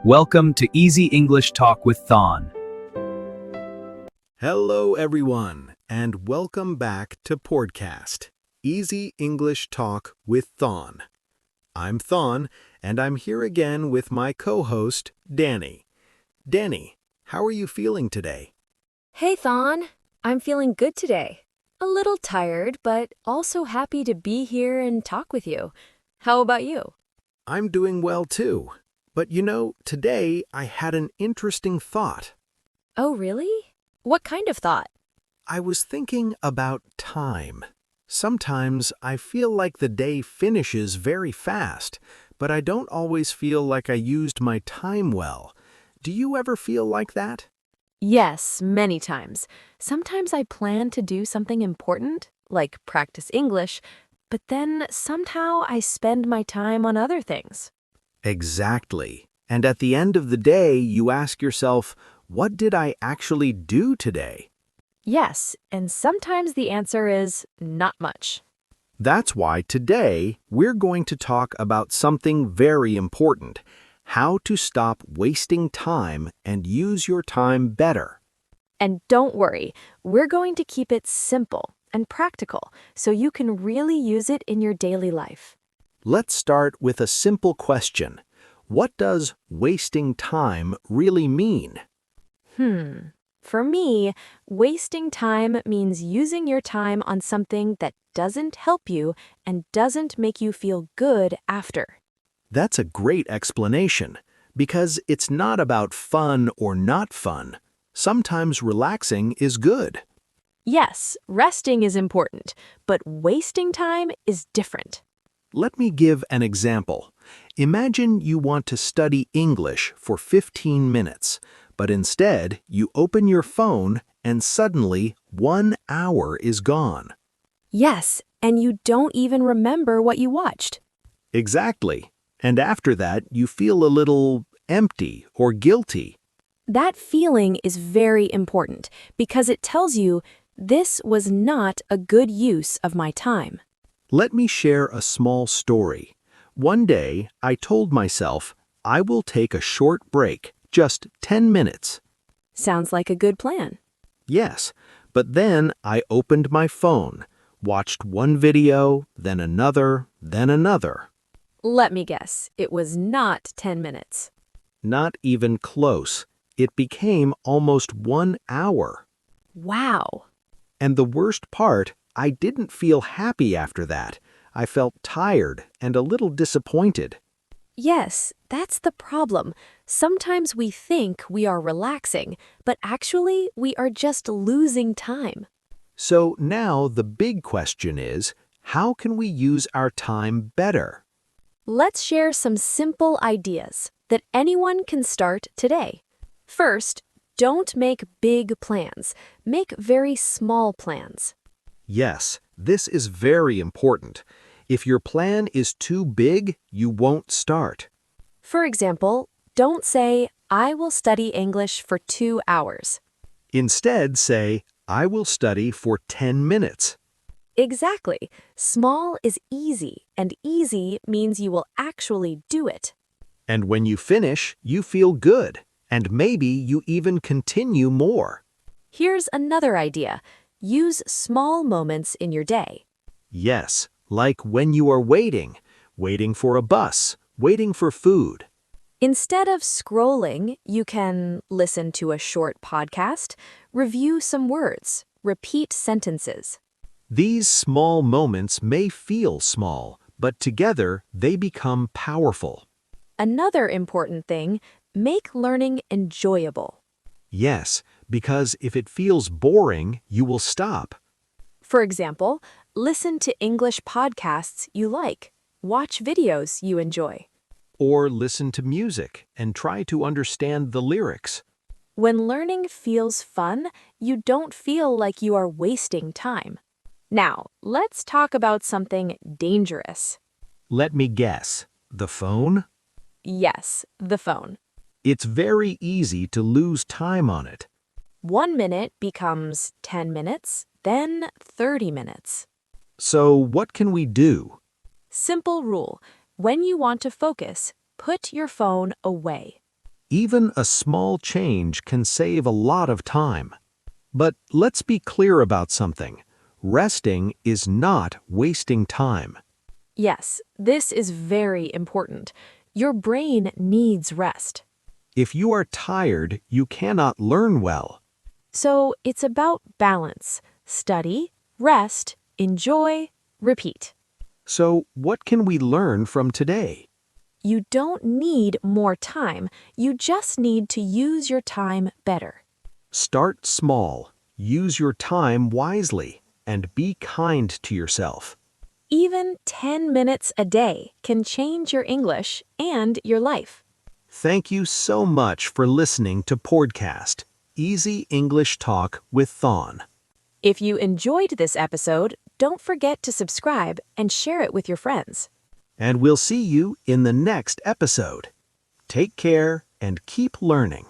Welcome to Easy English Talk with Thon. Hello, everyone, and welcome back to Podcast, Easy English Talk with Thon. I'm Thon, and I'm here again with my co-host, Danny. Danny, how are you feeling today? Hey Thon, I'm feeling good today. A little tired, but also happy to be here and talk with you. How about you? I'm doing well too. But today I had an interesting thought. Oh, really? What kind of thought? I was thinking about time. Sometimes I feel like the day finishes very fast, but I don't always feel like I used my time well. Do you ever feel like that? Yes, many times. Sometimes I plan to do something important, like practice English, but then somehow I spend my time on other things. Exactly. And at the end of the day, you ask yourself, what did I actually do today? Yes, and sometimes the answer is not much. That's why today we're going to talk about something very important, how to stop wasting time and use your time better. And don't worry, we're going to keep it simple and practical so you can really use it in your daily life. Let's start with a simple question. What does wasting time really mean? For me, wasting time means using your time on something that doesn't help you and doesn't make you feel good after. That's a great explanation, because it's not about fun or not fun. Sometimes relaxing is good. Yes, resting is important, but wasting time is different. Let me give an example. Imagine you want to study English for 15 minutes, but instead you open your phone and suddenly 1 hour is gone. Yes, and you don't even remember what you watched. Exactly. And after that, you feel a little empty or guilty. That feeling is very important because it tells you this was not a good use of my time. Let me share a small story. One day, I told myself, I will take a short break, just 10 minutes. Sounds like a good plan. Yes, but then I opened my phone, watched one video, then another, then another. Let me guess, it was not 10 minutes. Not even close. It became almost 1 hour. Wow. And the worst part, I didn't feel happy after that. I felt tired and a little disappointed. Yes, that's the problem. Sometimes we think we are relaxing, but actually we are just losing time. So now the big question is, how can we use our time better? Let's share some simple ideas that anyone can start today. First, don't make big plans. Make very small plans. Yes, this is very important. If your plan is too big, you won't start. For example, don't say, I will study English for 2 hours. Instead, say, I will study for 10 minutes. Exactly. Small is easy, and easy means you will actually do it. And when you finish, you feel good, and maybe you even continue more. Here's another idea. Use small moments in your day. Yes, like when you are waiting for a bus, waiting for food. Instead of scrolling, you can listen to a short podcast, review some words, repeat sentences. These small moments may feel small, but together they become powerful. Another important thing, make learning enjoyable. Yes, because if it feels boring, you will stop. For example, listen to English podcasts you like. Watch videos you enjoy. Or listen to music and try to understand the lyrics. When learning feels fun, you don't feel like you are wasting time. Now, let's talk about something dangerous. Let me guess, the phone? Yes, the phone. It's very easy to lose time on it. 1 minute becomes 10 minutes, then 30 minutes. So what can we do? Simple rule. When you want to focus, put your phone away. Even a small change can save a lot of time. But let's be clear about something. Resting is not wasting time. Yes, this is very important. Your brain needs rest. If you are tired, you cannot learn well. So it's about balance. Study, rest, enjoy, repeat. So, what can we learn from today? You don't need more time. You just need to use your time better. Start small, use your time wisely, and be kind to yourself. Even 10 minutes a day can change your English and your life. Thank you so much for listening to Podcast, Easy English Talk with Thon. If you enjoyed this episode, don't forget to subscribe and share it with your friends. And we'll see you in the next episode. Take care and keep learning.